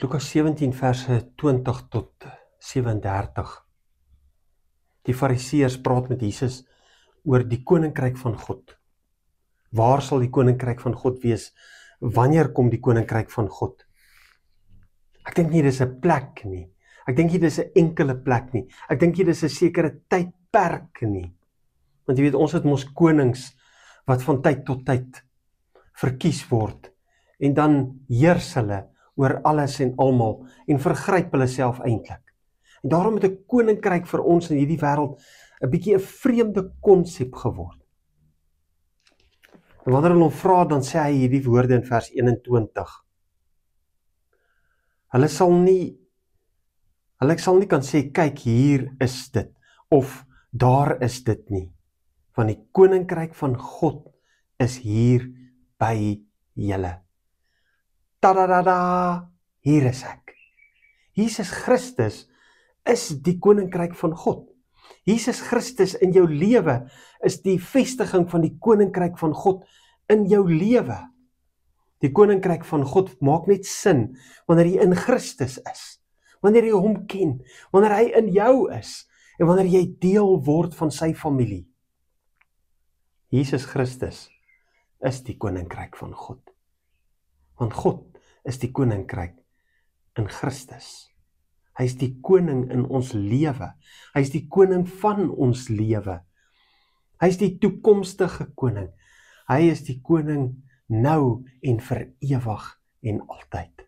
Lukas 17 verse 20 tot 37. Die Fariseërs praat met Jesus oor die koninkryk van God. Waar sal die koninkryk van God wees? Wanneer kom die koninkryk van God? Ek dink nie dis 'n plek nie. Ek dink nie dis 'n enkele plek nie. Ek dink nie dis 'n sekere tydperk nie. Want jy weet, ons het mos konings wat van tyd tot tyd verkies word en dan heers hulle oor alles en almal en vergryp hulle self eintlik. En daarom het 'n koninkryk vir ons in hierdie wêreld 'n bietjie 'n vreemde konsep geword. En wanneer hulle hom vra, dan sê hy hierdie woorde in vers 21. Hulle sal nie kan sê, kyk, hier is dit, of daar is dit nie. Want die koninkryk van God is hier by julle. Tadadada, hier is ek. Jesus Christus is die koninkryk van God. Jesus Christus in jou lewe is die vestiging van die koninkryk van God in jou lewe. Die koninkryk van God maak net sin wanneer jy in Christus is, wanneer jy hom ken, wanneer hy in jou is en wanneer jy deel word van sy familie. Jesus Christus is die koninkryk van God. Want God is die koninkryk in Christus. Hy is die koning in ons lewe. Hy is die koning van ons lewe. Hy is die toekomstige koning. Hy is die koning nou en vir ewig en altyd.